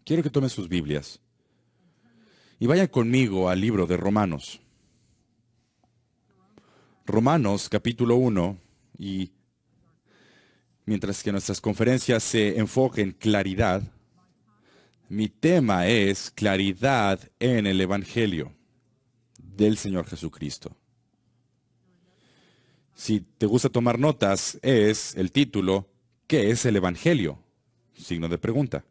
Quiero que tomen sus Biblias y vayan conmigo al libro de Romanos. Romanos capítulo 1, y mientras que nuestras conferencias se enfoquen en claridad, mi tema es claridad en el Evangelio del Señor Jesucristo. Si te gusta tomar notas, es el título, ¿qué es el Evangelio? Signo de pregunta.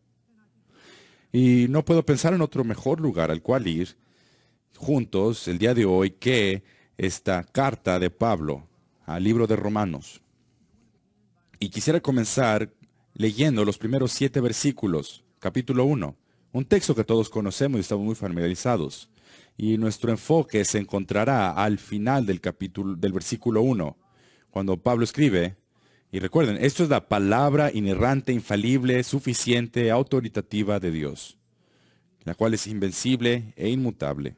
Y no puedo pensar en otro mejor lugar al cual ir juntos el día de hoy que esta carta de Pablo al libro de Romanos. Y quisiera comenzar leyendo los primeros 7 versículos, capítulo 1, un texto que todos conocemos y estamos muy familiarizados. Y nuestro enfoque se encontrará al final del capítulo, del versículo 1, cuando Pablo escribe, y recuerden, esto es la palabra inerrante, infalible, suficiente, autoritativa de Dios, la cual es invencible e inmutable.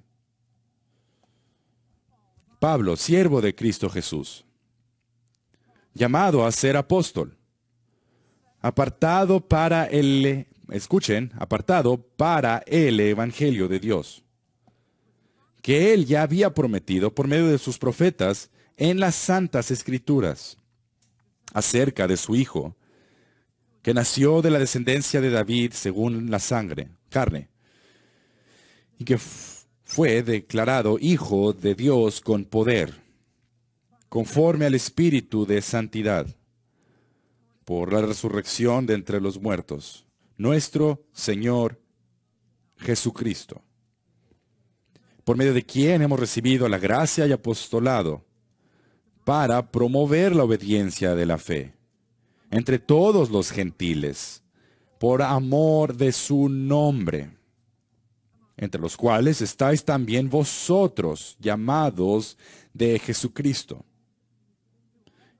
Pablo, siervo de Cristo Jesús, llamado a ser apóstol, apartado para el Evangelio de Dios, que él ya había prometido por medio de sus profetas en las Santas Escrituras, acerca de su Hijo, que nació de la descendencia de David según la carne, y que fue declarado Hijo de Dios con poder, conforme al Espíritu de santidad, por la resurrección de entre los muertos, nuestro Señor Jesucristo, por medio de quien hemos recibido la gracia y apostolado para promover la obediencia de la fe entre todos los gentiles, por amor de su nombre, entre los cuales estáis también vosotros, llamados de Jesucristo.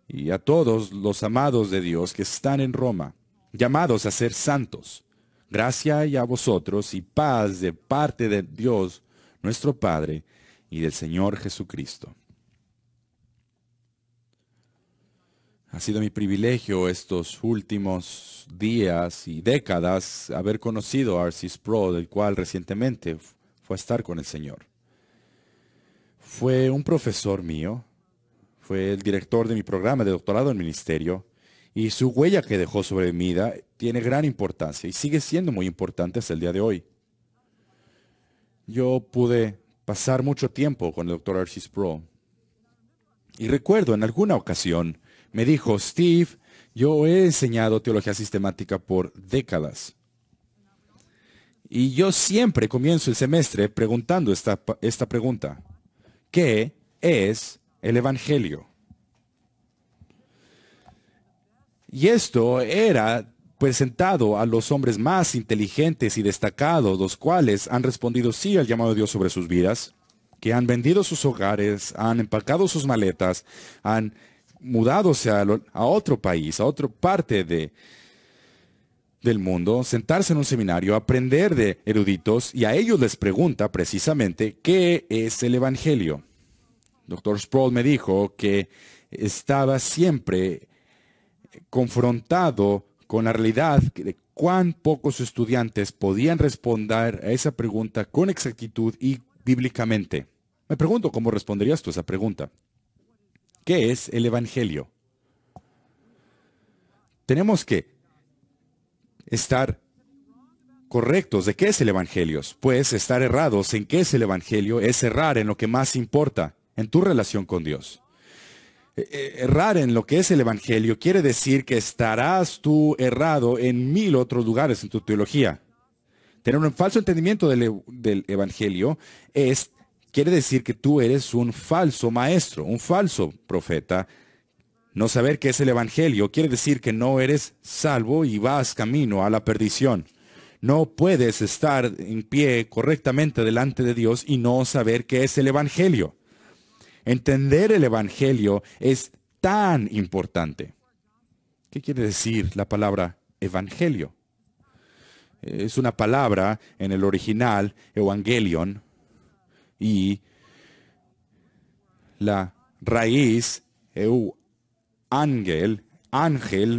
Y a todos los amados de Dios que están en Roma, llamados a ser santos, gracia y a vosotros y paz de parte de Dios, nuestro Padre, y del Señor Jesucristo. Ha sido mi privilegio estos últimos días y décadas haber conocido a R.C. Sproul, del cual recientemente fue a estar con el Señor. Fue un profesor mío, fue el director de mi programa de doctorado en ministerio, y su huella que dejó sobre mi vida tiene gran importancia y sigue siendo muy importante hasta el día de hoy. Yo pude pasar mucho tiempo con el Dr. R.C. Sproul. Y recuerdo en alguna ocasión me dijo, Steve, yo he enseñado teología sistemática por décadas. Y yo siempre comienzo el semestre preguntando esta pregunta. ¿Qué es el Evangelio? Y esto era presentado a los hombres más inteligentes y destacados, los cuales han respondido sí al llamado de Dios sobre sus vidas, que han vendido sus hogares, han empacado sus maletas, han mudadose a otro país, a otra parte del mundo, sentarse en un seminario, aprender de eruditos, y a ellos les pregunta precisamente, ¿qué es el Evangelio? Dr. Sproul me dijo que estaba siempre confrontado con la realidad de cuán pocos estudiantes podían responder a esa pregunta con exactitud y bíblicamente. Me pregunto cómo responderías tú a esa pregunta. ¿Qué es el Evangelio? Tenemos que estar correctos de qué es el Evangelio. Pues estar errados en qué es el Evangelio es errar en lo que más importa, en tu relación con Dios. Errar en lo que es el Evangelio quiere decir que estarás tú errado en 1000 otros lugares en tu teología. Tener un falso entendimiento del Evangelio quiere decir que tú eres un falso maestro, un falso profeta. No saber qué es el Evangelio quiere decir que no eres salvo y vas camino a la perdición. No puedes estar en pie correctamente delante de Dios y no saber qué es el Evangelio. Entender el Evangelio es tan importante. ¿Qué quiere decir la palabra Evangelio? Es una palabra en el original, evangelion, y la raíz, ángel,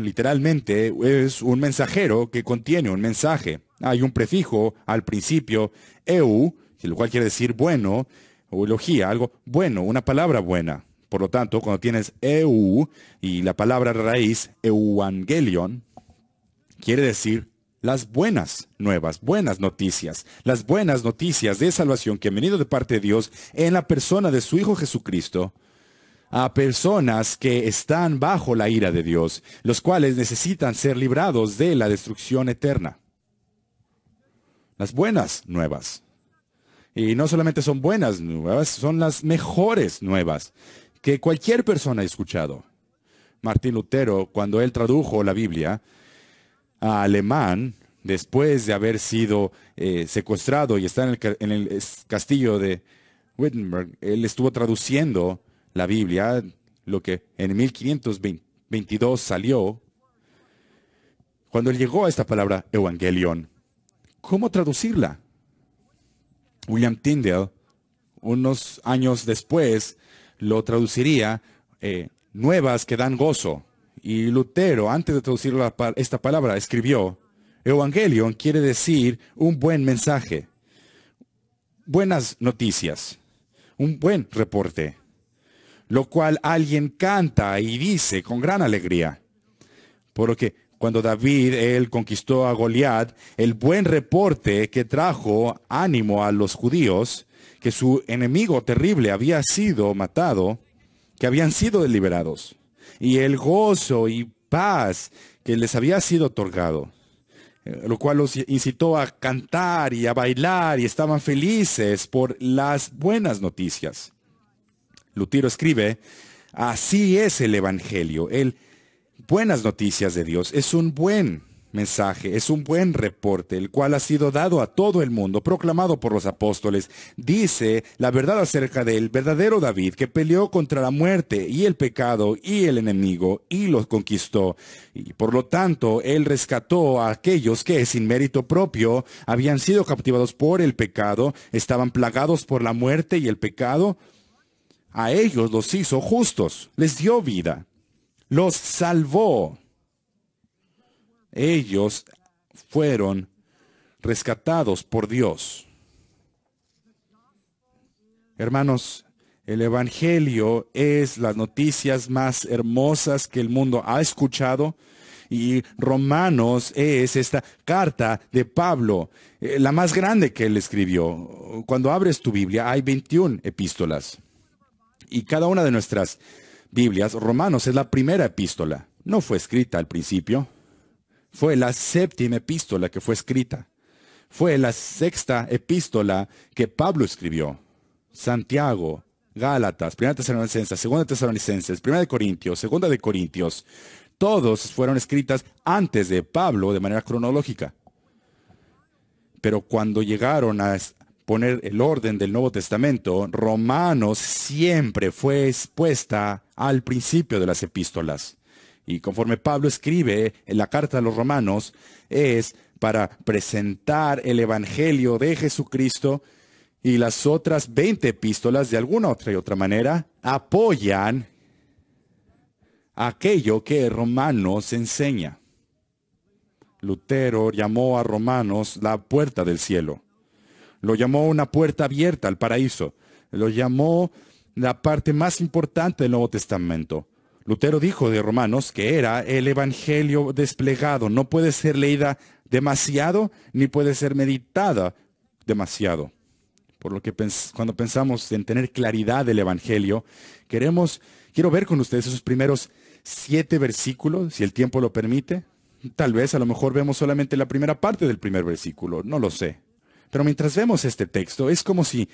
literalmente es un mensajero que contiene un mensaje. Hay un prefijo al principio, eu, lo cual quiere decir bueno, o elogía, algo bueno, una palabra buena. Por lo tanto, cuando tienes eu y la palabra raíz, euangelion, quiere decir las buenas nuevas, buenas noticias, las buenas noticias de salvación que han venido de parte de Dios en la persona de su Hijo Jesucristo, a personas que están bajo la ira de Dios, los cuales necesitan ser librados de la destrucción eterna. Las buenas nuevas. Y no solamente son buenas nuevas, son las mejores nuevas que cualquier persona ha escuchado. Martín Lutero, cuando él tradujo la Biblia a alemán, después de haber sido secuestrado y estar en el castillo de Wittenberg, él estuvo traduciendo la Biblia, lo que en 1522 salió. Cuando él llegó a esta palabra, evangelion, ¿cómo traducirla? William Tyndale, unos años después, lo traduciría nuevas que dan gozo. Y Lutero, antes de traducir esta palabra, escribió, evangelion quiere decir un buen mensaje, buenas noticias, un buen reporte, lo cual alguien canta y dice con gran alegría. Por lo que cuando David, él conquistó a Goliat, el buen reporte que trajo ánimo a los judíos, que su enemigo terrible había sido matado, que habían sido liberados, y el gozo y paz que les había sido otorgado, lo cual los incitó a cantar y a bailar y estaban felices por las buenas noticias. Lutero escribe, así es el Evangelio, buenas noticias de Dios, es un buen mensaje, es un buen reporte, el cual ha sido dado a todo el mundo, proclamado por los apóstoles. Dice la verdad acerca del verdadero David, que peleó contra la muerte y el pecado y el enemigo, y los conquistó. Y por lo tanto, él rescató a aquellos que, sin mérito propio, habían sido captivados por el pecado, estaban plagados por la muerte y el pecado. A ellos los hizo justos, les dio vida, los salvó. Ellos fueron rescatados por Dios. Hermanos, el Evangelio es las noticias más hermosas que el mundo ha escuchado. Y Romanos es esta carta de Pablo, la más grande que él escribió. Cuando abres tu Biblia hay 21 epístolas. Y cada una de nuestras Biblias, Romanos es la primera epístola. No fue escrita al principio. Fue la séptima epístola que fue escrita. Fue la sexta epístola que Pablo escribió. Santiago, Gálatas, Primera Tesalonicenses, Segunda Tesalonicenses, Primera de Corintios, Segunda de Corintios. Todos fueron escritas antes de Pablo de manera cronológica. Pero cuando llegaron a poner el orden del Nuevo Testamento, Romanos siempre fue expuesta al principio de las epístolas. Y conforme Pablo escribe en la carta a los Romanos, es para presentar el Evangelio de Jesucristo, y las otras 20 epístolas, de alguna otra manera, apoyan aquello que Romanos enseña. Lutero llamó a Romanos la puerta del cielo. Lo llamó una puerta abierta al paraíso. Lo llamó la parte más importante del Nuevo Testamento. Lutero dijo de Romanos que era el Evangelio desplegado. No puede ser leída demasiado, ni puede ser meditada demasiado. Por lo que cuando pensamos en tener claridad del Evangelio, quiero ver con ustedes esos primeros 7 versículos, si el tiempo lo permite. Tal vez a lo mejor vemos solamente la primera parte del primer versículo, no lo sé. Pero mientras vemos este texto, es como si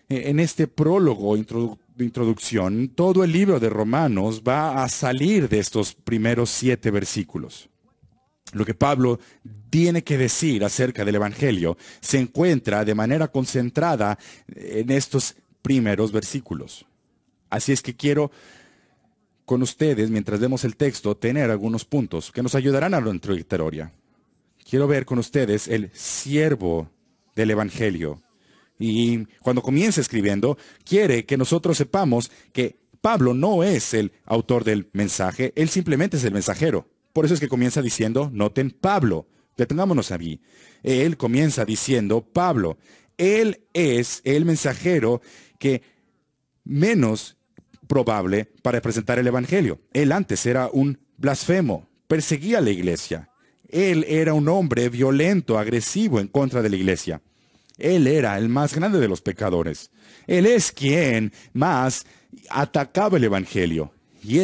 en este prólogo de introducción, todo el libro de Romanos va a salir de estos primeros 7 versículos. Lo que Pablo tiene que decir acerca del Evangelio se encuentra de manera concentrada en estos primeros versículos. Así es que quiero con ustedes, mientras vemos el texto, tener algunos puntos que nos ayudarán a la introductoria. Quiero ver con ustedes el siervo del Evangelio. Y cuando comienza escribiendo, quiere que nosotros sepamos que Pablo no es el autor del mensaje, él simplemente es el mensajero. Por eso es que comienza diciendo, noten Pablo, Detengámonos allí. Él comienza diciendo, Pablo, él es el mensajero que menos probable para presentar el Evangelio. Él antes era un blasfemo, perseguía a la iglesia. Él era un hombre violento, agresivo en contra de la iglesia. Él era el más grande de los pecadores. Él es quien más atacaba el Evangelio. Y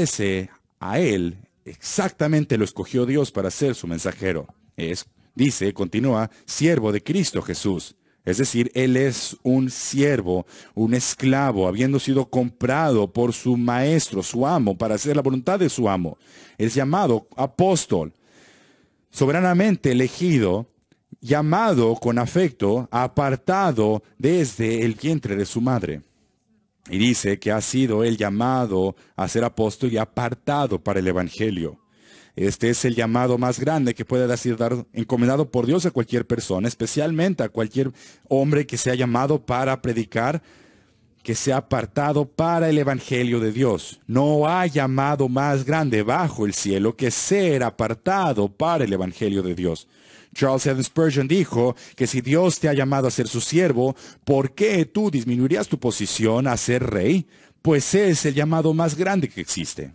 a él, exactamente lo escogió Dios para ser su mensajero. Continúa, siervo de Cristo Jesús. Es decir, él es un siervo, un esclavo, habiendo sido comprado por su maestro, su amo, para hacer la voluntad de su amo. Es llamado apóstol, soberanamente elegido, llamado con afecto, apartado desde el vientre de su madre. Y dice que ha sido él llamado a ser apóstol y apartado para el Evangelio. Este es el llamado más grande que puede ser encomendado por Dios a cualquier persona, especialmente a cualquier hombre que sea llamado para predicar, que sea apartado para el Evangelio de Dios. No hay llamado más grande bajo el cielo que ser apartado para el Evangelio de Dios. Charles Haddon Spurgeon dijo que si Dios te ha llamado a ser su siervo, ¿por qué tú disminuirías tu posición a ser rey? Pues es el llamado más grande que existe.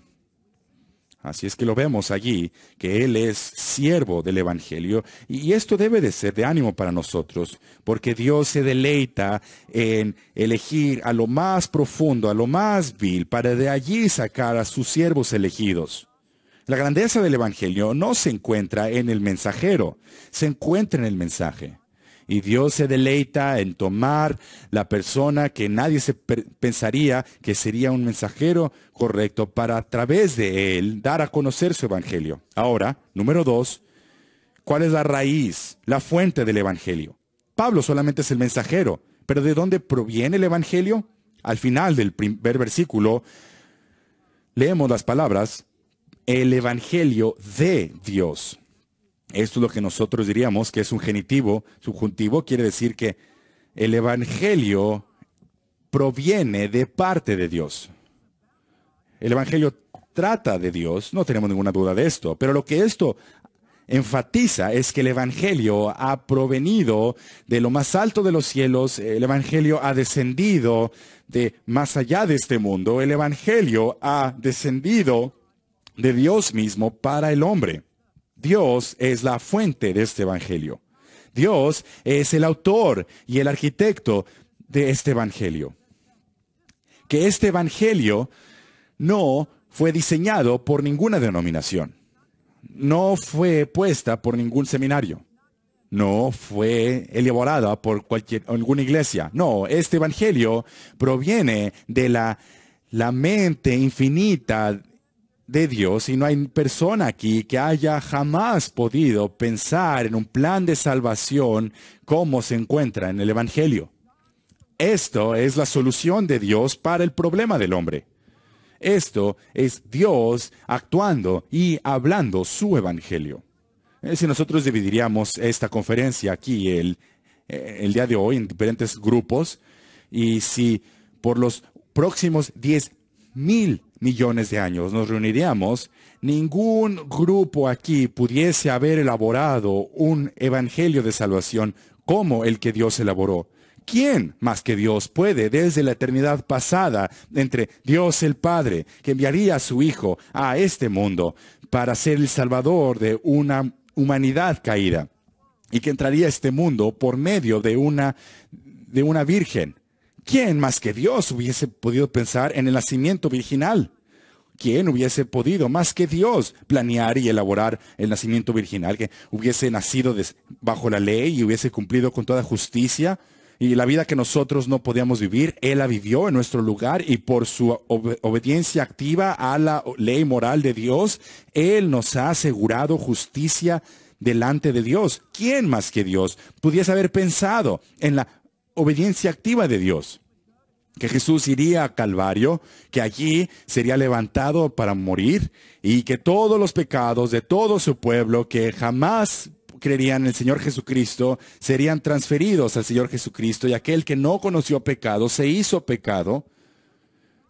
Así es que lo vemos allí, que Él es siervo del Evangelio, y esto debe de ser de ánimo para nosotros, porque Dios se deleita en elegir a lo más profundo, a lo más vil, para de allí sacar a sus siervos elegidos. La grandeza del Evangelio no se encuentra en el mensajero, se encuentra en el mensaje. Y Dios se deleita en tomar la persona que nadie se pensaría que sería un mensajero correcto para a través de él dar a conocer su Evangelio. Ahora, número 2, ¿cuál es la raíz, la fuente del Evangelio? Pablo solamente es el mensajero, pero ¿de dónde proviene el Evangelio? Al final del primer versículo leemos las palabras, el Evangelio de Dios. Esto es lo que nosotros diríamos que es un genitivo. Subjuntivo quiere decir que el Evangelio proviene de parte de Dios. El Evangelio trata de Dios, no tenemos ninguna duda de esto, pero lo que esto enfatiza es que el Evangelio ha provenido de lo más alto de los cielos, el Evangelio ha descendido de más allá de este mundo, el Evangelio ha descendido de Dios mismo para el hombre. Dios es la fuente de este Evangelio. Dios es el autor y el arquitecto de este Evangelio. Que este Evangelio no fue diseñado por ninguna denominación. No fue puesta por ningún seminario. No fue elaborada por alguna iglesia. No, este Evangelio proviene de la mente infinita de Dios, y no hay persona aquí que haya jamás podido pensar en un plan de salvación como se encuentra en el Evangelio. Esto es la solución de Dios para el problema del hombre. Esto es Dios actuando y hablando su Evangelio. Si nosotros dividiríamos esta conferencia aquí el día de hoy en diferentes grupos, y si por los próximos 10,000 millones de años nos reuniríamos, ningún grupo aquí pudiese haber elaborado un evangelio de salvación como el que Dios elaboró. ¿Quién más que Dios puede, desde la eternidad pasada, entre Dios el Padre, que enviaría a su Hijo a este mundo para ser el Salvador de una humanidad caída, y que entraría a este mundo por medio de una virgen? ¿Quién más que Dios hubiese podido pensar en el nacimiento virginal? ¿Quién hubiese podido más que Dios planear y elaborar el nacimiento virginal, que hubiese nacido bajo la ley y hubiese cumplido con toda justicia? Y la vida que nosotros no podíamos vivir, Él la vivió en nuestro lugar, y por su obediencia activa a la ley moral de Dios, Él nos ha asegurado justicia delante de Dios. ¿Quién más que Dios pudiese haber pensado en la obediencia activa de Dios? Que Jesús iría a Calvario, que allí sería levantado para morir, y que todos los pecados de todo su pueblo que jamás creerían en el Señor Jesucristo serían transferidos al Señor Jesucristo, y aquel que no conoció pecado se hizo pecado.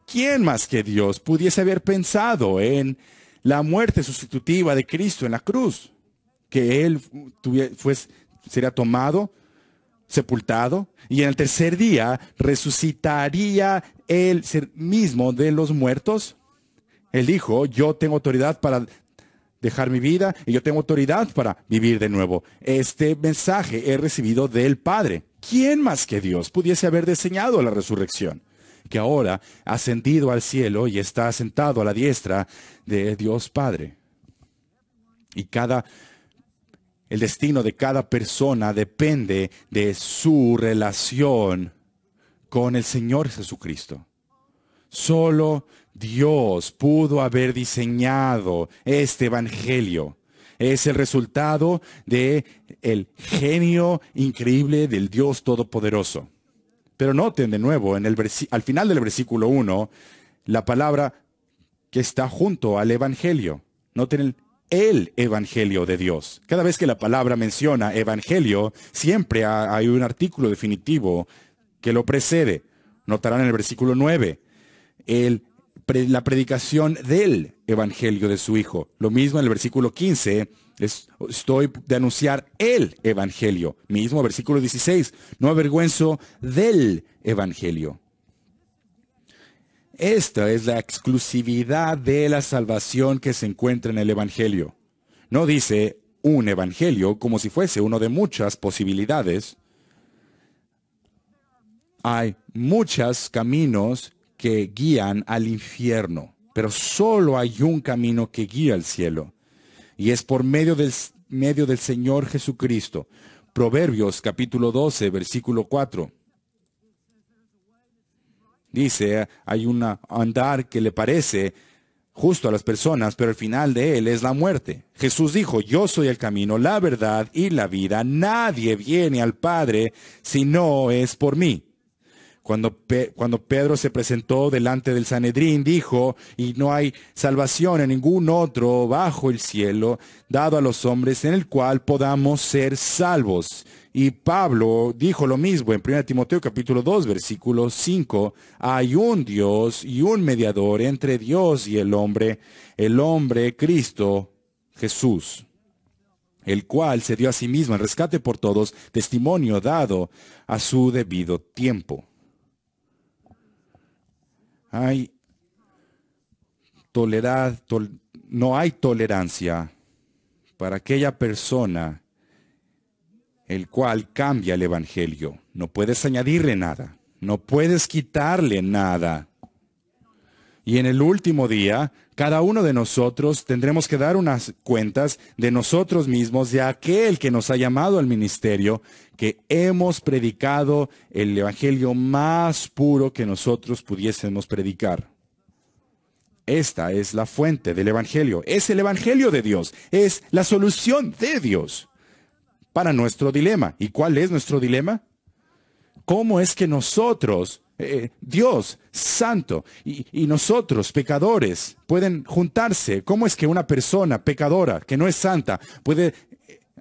¿Quién más que Dios pudiese haber pensado en la muerte sustitutiva de Cristo en la cruz? que Él sería tomado, sepultado, y en el tercer día resucitaría Él mismo de los muertos. Él dijo, yo tengo autoridad para dejar mi vida y yo tengo autoridad para vivir de nuevo. Este mensaje he recibido del Padre. ¿Quién más que Dios pudiese haber diseñado la resurrección? Que ahora ha ascendido al cielo y está sentado a la diestra de Dios Padre. Y el destino de cada persona depende de su relación con el Señor Jesucristo. Solo Dios pudo haber diseñado este evangelio. Es el resultado del genio increíble del Dios Todopoderoso. Pero noten de nuevo, al final del versículo 1, la palabra que está junto al evangelio. Noten el evangelio de Dios. Cada vez que la palabra menciona evangelio, siempre hay un artículo definitivo que lo precede. Notarán en el versículo 9, la predicación del evangelio de su Hijo. Lo mismo en el versículo 15, estoy de anunciar el evangelio. Mismo versículo 16, no avergüenzo del evangelio. Esta es la exclusividad de la salvación que se encuentra en el evangelio. No dice un evangelio como si fuese uno de muchas posibilidades. Hay muchos caminos que guían al infierno, pero solo hay un camino que guía al cielo, y es por medio del Señor Jesucristo. Proverbios capítulo 12, versículo 4. Dice, hay un andar que le parece justo a las personas, pero el final de él es la muerte. Jesús dijo, yo soy el camino, la verdad y la vida. Nadie viene al Padre si no es por mí. Cuando Pedro se presentó delante del Sanedrín, dijo, y no hay salvación en ningún otro bajo el cielo, dado a los hombres, en el cual podamos ser salvos. Y Pablo dijo lo mismo en 1 Timoteo capítulo 2, versículo 5. Hay un Dios y un mediador entre Dios y el hombre Cristo Jesús, el cual se dio a sí mismo en rescate por todos, testimonio dado a su debido tiempo. No hay tolerancia para aquella persona el cual cambia el evangelio. No puedes añadirle nada, no puedes quitarle nada. Y en el último día, cada uno de nosotros tendremos que dar unas cuentas de nosotros mismos, de aquel que nos ha llamado al ministerio, que hemos predicado el evangelio más puro que nosotros pudiésemos predicar. Esta es la fuente del evangelio, es el evangelio de Dios, es la solución de Dios para nuestro dilema. ¿Y cuál es nuestro dilema? ¿Cómo es que nosotros, Dios santo, y nosotros, pecadores, pueden juntarse? ¿Cómo es que una persona pecadora, que no es santa, puede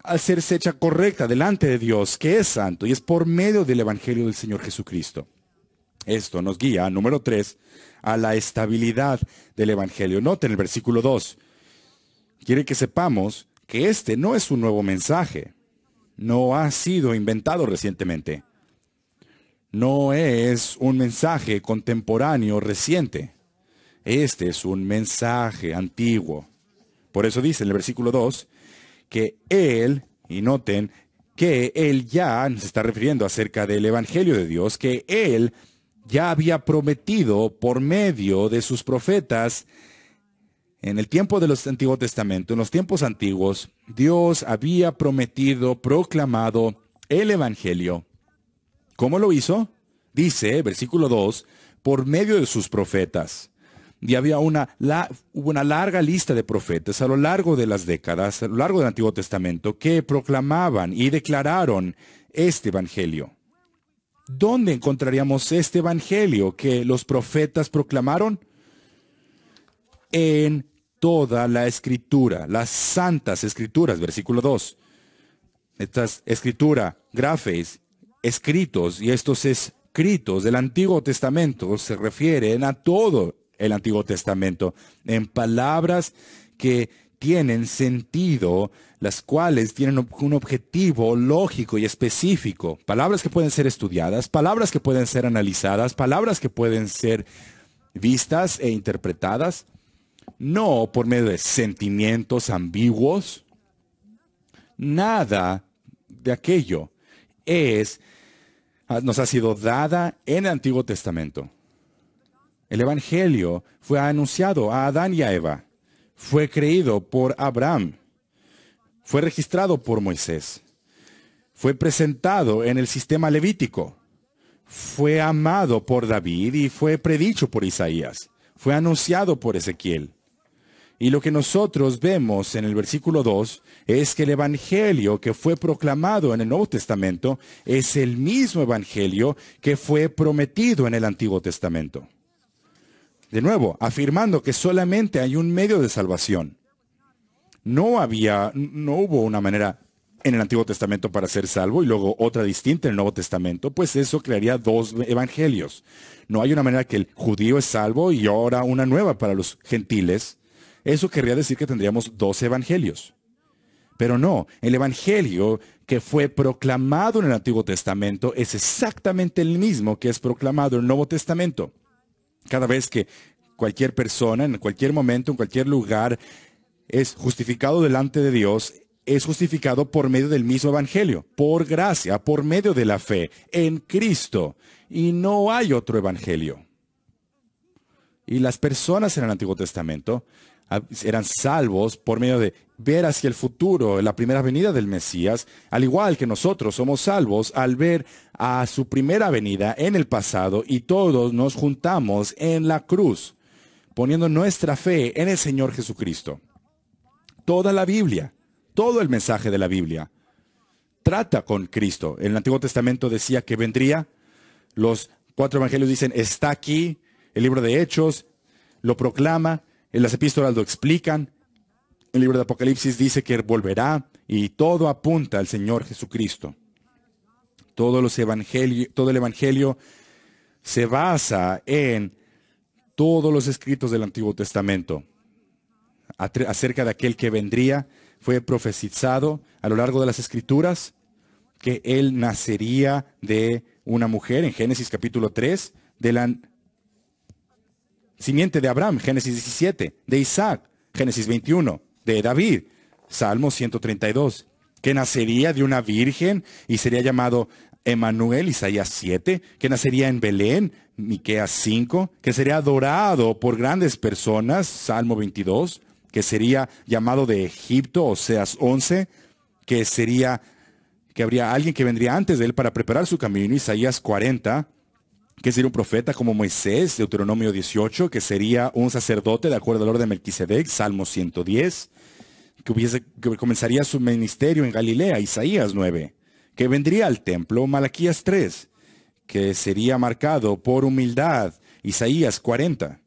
hacerse hecha correcta delante de Dios, que es santo? Y es por medio del evangelio del Señor Jesucristo. Esto nos guía, número 3, a la estabilidad del evangelio. Noten el versículo 2. Quiere que sepamos que este no es un nuevo mensaje. No ha sido inventado recientemente. No es un mensaje contemporáneo reciente. Este es un mensaje antiguo. Por eso dice en el versículo 2 que Él, y noten que Él ya nos está refiriendo acerca del evangelio de Dios, que Él ya había prometido por medio de sus profetas en el tiempo del Antiguo Testamento, en los tiempos antiguos. Dios había prometido, proclamado el evangelio. ¿Cómo lo hizo? Dice, versículo 2, por medio de sus profetas. Y había hubo una larga lista de profetas a lo largo de las décadas, a lo largo del Antiguo Testamento, que proclamaban y declararon este evangelio. ¿Dónde encontraríamos este evangelio que los profetas proclamaron? En toda la escritura, las santas escrituras, versículo 2. Esta escritura, grafes, escritos, y estos escritos del Antiguo Testamento se refieren a todo el Antiguo Testamento, en palabras que tienen sentido, las cuales tienen un objetivo lógico y específico. Palabras que pueden ser estudiadas, palabras que pueden ser analizadas, palabras que pueden ser vistas e interpretadas, no por medio de sentimientos ambiguos. Nada de aquello nos ha sido dada en el Antiguo Testamento. El Evangelio fue anunciado a Adán y a Eva. Fue creído por Abraham. Fue registrado por Moisés. Fue presentado en el sistema levítico. Fue amado por David y fue predicho por Isaías. Fue anunciado por Ezequiel. Y lo que nosotros vemos en el versículo 2 es que el Evangelio que fue proclamado en el Nuevo Testamento es el mismo Evangelio que fue prometido en el Antiguo Testamento. De nuevo, afirmando que solamente hay un medio de salvación. No hubo una manera en el Antiguo Testamento para ser salvo y luego otra distinta en el Nuevo Testamento, pues eso crearía dos evangelios. No hay una manera que el judío es salvo y ahora una nueva para los gentiles. Eso querría decir que tendríamos dos evangelios. Pero no, el evangelio que fue proclamado en el Antiguo Testamento es exactamente el mismo que es proclamado en el Nuevo Testamento. Cada vez que cualquier persona, en cualquier momento, en cualquier lugar, es justificado delante de Dios, es justificado por medio del mismo evangelio, por gracia, por medio de la fe en Cristo. Y no hay otro evangelio. Y las personas en el Antiguo Testamento eran salvos por medio de ver hacia el futuro, la primera venida del Mesías, al igual que nosotros somos salvos al ver a su primera venida en el pasado y todos nos juntamos en la cruz, poniendo nuestra fe en el Señor Jesucristo. Toda la Biblia, todo el mensaje de la Biblia, trata con Cristo. En el Antiguo Testamento decía que vendría, los 4 evangelios dicen, está aquí, el libro de Hechos lo proclama, en las epístolas lo explican, el libro de Apocalipsis dice que volverá y todo apunta al Señor Jesucristo. Todo el evangelio se basa en todos los escritos del Antiguo Testamento acerca de aquel que vendría. Fue profetizado a lo largo de las Escrituras que él nacería de una mujer en Génesis capítulo 3, de la simiente de Abraham, Génesis 17, de Isaac, Génesis 21, de David, Salmo 132, que nacería de una virgen y sería llamado Emmanuel, Isaías 7, que nacería en Belén, Miqueas 5, que sería adorado por grandes personas, Salmo 22, que sería llamado de Egipto, Oseas 11, que habría alguien que vendría antes de él para preparar su camino, Isaías 40, que sería un profeta como Moisés, Deuteronomio 18, que sería un sacerdote de acuerdo al orden de Melquisedec, Salmo 110, que comenzaría su ministerio en Galilea, Isaías 9, que vendría al templo, Malaquías 3, que sería marcado por humildad, Isaías 40,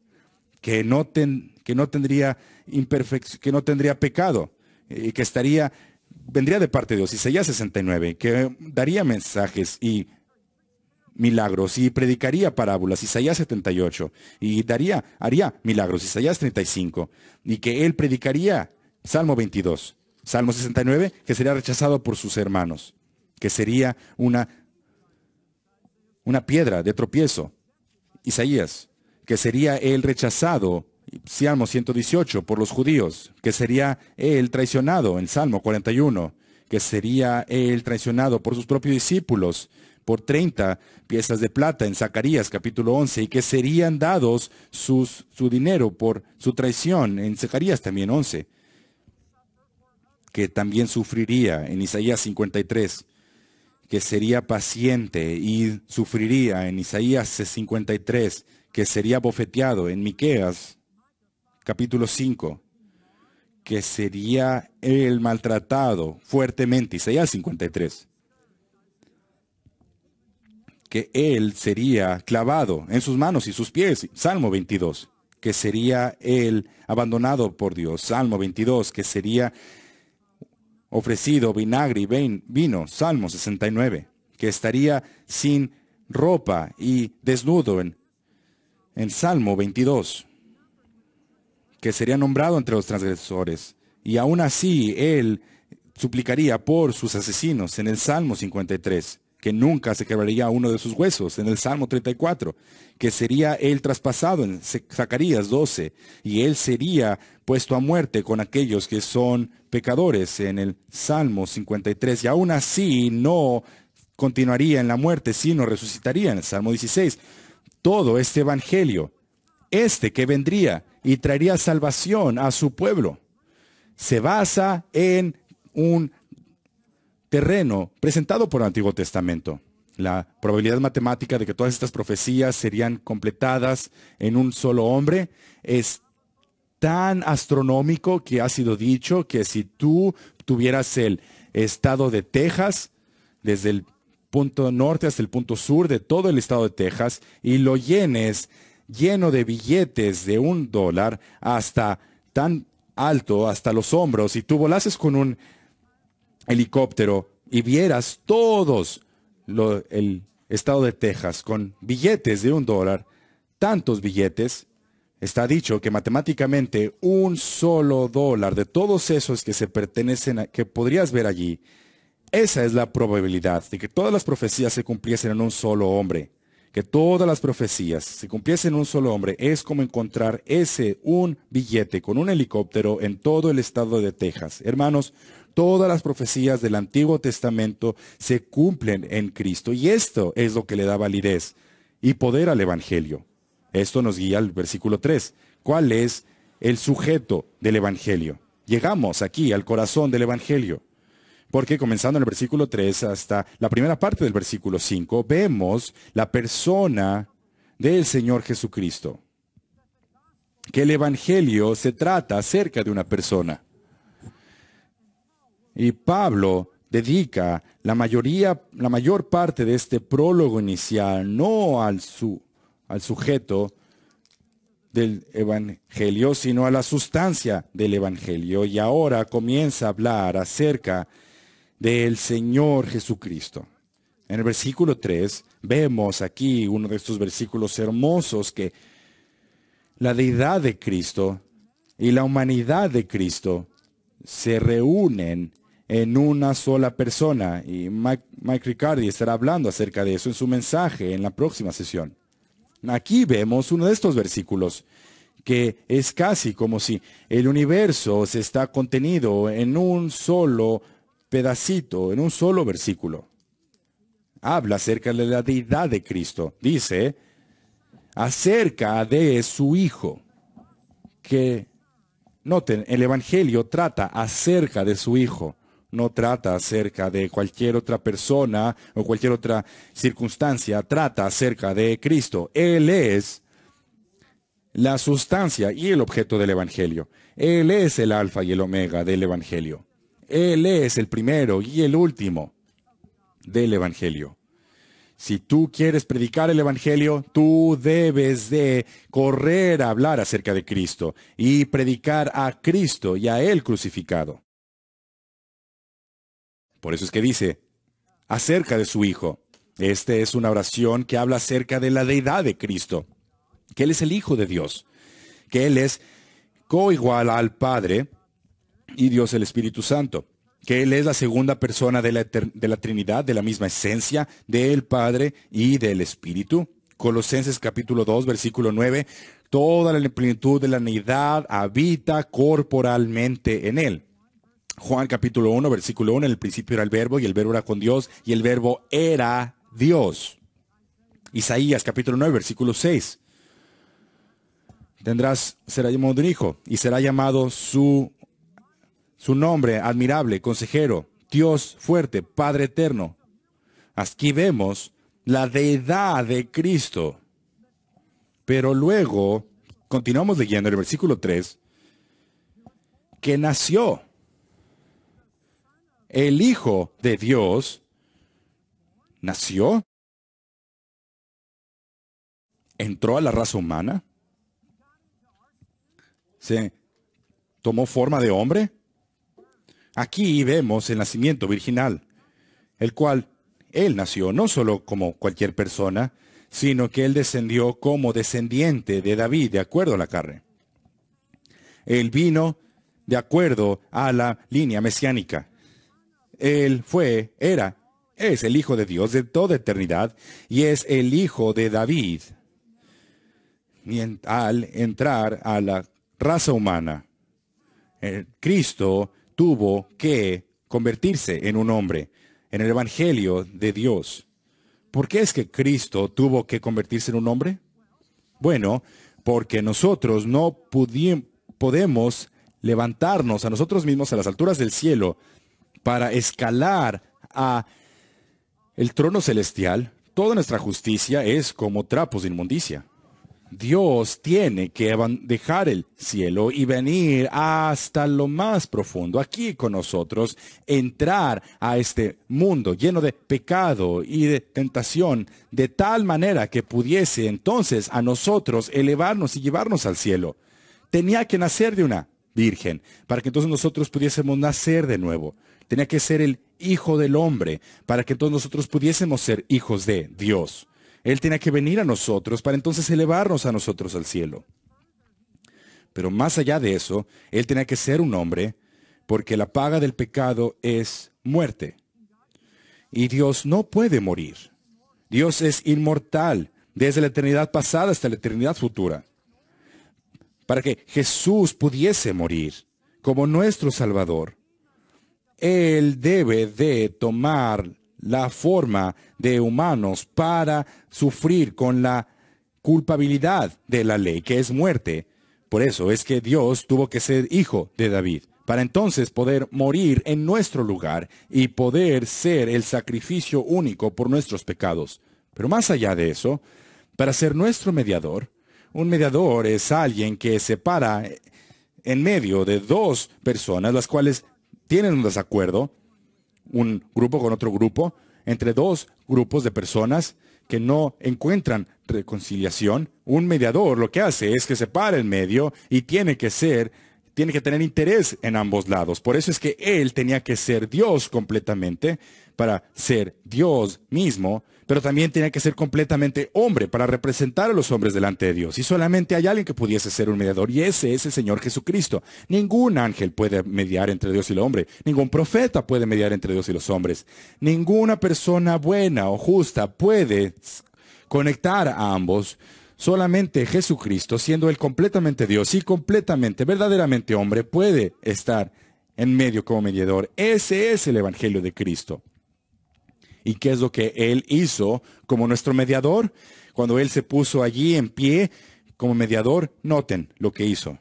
que no tendría pecado, que vendría de parte de Dios, Isaías 69, que daría mensajes y milagros y predicaría parábolas, Isaías 78, y haría milagros, Isaías 35, y que él predicaría, Salmo 22, Salmo 69, que sería rechazado por sus hermanos, que sería una piedra de tropiezo, Isaías, que sería él rechazado, Salmo 118, por los judíos, que sería él traicionado en Salmo 41, que sería él traicionado por sus propios discípulos, por 30 piezas de plata en Zacarías capítulo 11, y que serían dados su dinero por su traición en Zacarías también 11, que también sufriría en Isaías 53, que sería paciente y sufriría en Isaías 53, que sería bofeteado en Miqueas capítulo 5, que sería él maltratado fuertemente, Isaías 53, que él sería clavado en sus manos y sus pies, Salmo 22, que sería él abandonado por Dios, Salmo 22, que sería ofrecido vinagre y vino, Salmo 69, que estaría sin ropa y desnudo en Salmo 22, que sería nombrado entre los transgresores, y aún así Él suplicaría por sus asesinos en el Salmo 53, que nunca se quebraría uno de sus huesos en el Salmo 34, que sería Él traspasado en Zacarías 12, y Él sería puesto a muerte con aquellos que son pecadores en el Salmo 53, y aún así no continuaría en la muerte, sino resucitaría en el Salmo 16. Todo este evangelio, que vendría y traería salvación a su pueblo, se basa en un terreno presentado por el Antiguo Testamento. La probabilidad matemática de que todas estas profecías serían completadas en un solo hombre es tan astronómico que ha sido dicho que si tú tuvieras el estado de Texas, desde el punto norte hasta el punto sur de todo el estado de Texas, y lo llenes lleno de billetes de $1 hasta tan alto, hasta los hombros, y tú volases con un helicóptero y vieras todos el estado de Texas con billetes de $1, tantos billetes, está dicho que matemáticamente un solo dólar de todos esos que se pertenecen que podrías ver allí, esa es la probabilidad de que todas las profecías se cumpliesen en un solo hombre. Que todas las profecías se cumpliesen en un solo hombre es como encontrar un billete con un helicóptero en todo el estado de Texas. Hermanos, todas las profecías del Antiguo Testamento se cumplen en Cristo, y esto es lo que le da validez y poder al Evangelio. Esto nos guía al versículo 3. ¿Cuál es el sujeto del Evangelio? Llegamos aquí al corazón del Evangelio. Porque comenzando en el versículo 3 hasta la primera parte del versículo 5, vemos la persona del Señor Jesucristo. Que el Evangelio se trata acerca de una persona. Y Pablo dedica la mayor parte de este prólogo inicial no al sujeto del Evangelio, sino a la sustancia del Evangelio. Y ahora comienza a hablar acerca del Señor Jesucristo. En el versículo 3 vemos aquí uno de estos versículos hermosos que la deidad de Cristo y la humanidad de Cristo se reúnen en una sola persona. Y Mike Riccardi estará hablando acerca de eso en su mensaje en la próxima sesión. Aquí vemos uno de estos versículos que es casi como si el universo se está contenido en un solo pedacito, en un solo versículo. Habla acerca de la deidad de Cristo. Dice acerca de su Hijo. Que, noten, el Evangelio trata acerca de su Hijo. No trata acerca de cualquier otra persona o cualquier otra circunstancia. Trata acerca de Cristo. Él es la sustancia y el objeto del Evangelio. Él es el alfa y el omega del Evangelio. Él es el primero y el último del Evangelio. Si tú quieres predicar el Evangelio, tú debes de correr a hablar acerca de Cristo y predicar a Cristo y a Él crucificado. Por eso es que dice, acerca de su Hijo. Esta es una oración que habla acerca de la deidad de Cristo, que Él es el Hijo de Dios, que Él es coigual al Padre y Dios el Espíritu Santo, que Él es la segunda persona de la Trinidad, de la misma esencia del Padre y del Espíritu. Colosenses capítulo 2, versículo 9, toda la plenitud de la deidad habita corporalmente en Él. Juan capítulo 1, versículo 1, en el principio era el Verbo, y el Verbo era con Dios, y el Verbo era Dios. Isaías capítulo 9, versículo 6. Será llamado un hijo, y será llamado su nombre admirable, consejero, Dios fuerte, Padre eterno. Aquí vemos la deidad de Cristo. Pero luego, continuamos leyendo en el versículo 3, que nació el Hijo de Dios, nació, entró a la raza humana, se tomó forma de hombre. Aquí vemos el nacimiento virginal, el cual Él nació no solo como cualquier persona, sino que Él descendió como descendiente de David, de acuerdo a la carne. Él vino de acuerdo a la línea mesiánica. Él es el Hijo de Dios de toda eternidad y es el Hijo de David. Y al entrar a la raza humana, Cristo tuvo que convertirse en un hombre en el Evangelio de Dios. ¿Por qué es que Cristo tuvo que convertirse en un hombre? Bueno, porque nosotros no podemos levantarnos a nosotros mismos a las alturas del cielo para escalar a el trono celestial. Toda nuestra justicia es como trapos de inmundicia. Dios tiene que dejar el cielo y venir hasta lo más profundo, aquí con nosotros, entrar a este mundo lleno de pecado y de tentación, de tal manera que pudiese entonces a nosotros elevarnos y llevarnos al cielo. Tenía que nacer de una virgen, para que entonces nosotros pudiésemos nacer de nuevo. Tenía que ser el Hijo del Hombre, para que entonces nosotros pudiésemos ser hijos de Dios. Él tenía que venir a nosotros para entonces elevarnos a nosotros al cielo. Pero más allá de eso, Él tenía que ser un hombre, porque la paga del pecado es muerte. Y Dios no puede morir. Dios es inmortal, desde la eternidad pasada hasta la eternidad futura. Para que Jesús pudiese morir como nuestro Salvador, Él debe de tomar la forma de humanos para sufrir con la culpabilidad de la ley, que es muerte. Por eso es que Dios tuvo que ser hijo de David, para entonces poder morir en nuestro lugar y poder ser el sacrificio único por nuestros pecados. Pero más allá de eso, para ser nuestro mediador, un mediador es alguien que separa en medio de dos personas, las cuales tienen un desacuerdo, un grupo con otro grupo, entre dos grupos de personas que no encuentran reconciliación. Un mediador lo que hace es que separa en medio y tiene que tener interés en ambos lados. Por eso es que Él tenía que ser Dios completamente para ser Dios mismo, pero también tenía que ser completamente hombre para representar a los hombres delante de Dios. Y solamente hay alguien que pudiese ser un mediador, y ese es el Señor Jesucristo. Ningún ángel puede mediar entre Dios y el hombre. Ningún profeta puede mediar entre Dios y los hombres. Ninguna persona buena o justa puede conectar a ambos. Solamente Jesucristo, siendo Él completamente Dios y completamente, verdaderamente hombre, puede estar en medio como mediador. Ese es el Evangelio de Cristo. ¿Y qué es lo que Él hizo como nuestro mediador? Cuando Él se puso allí en pie como mediador, noten lo que hizo.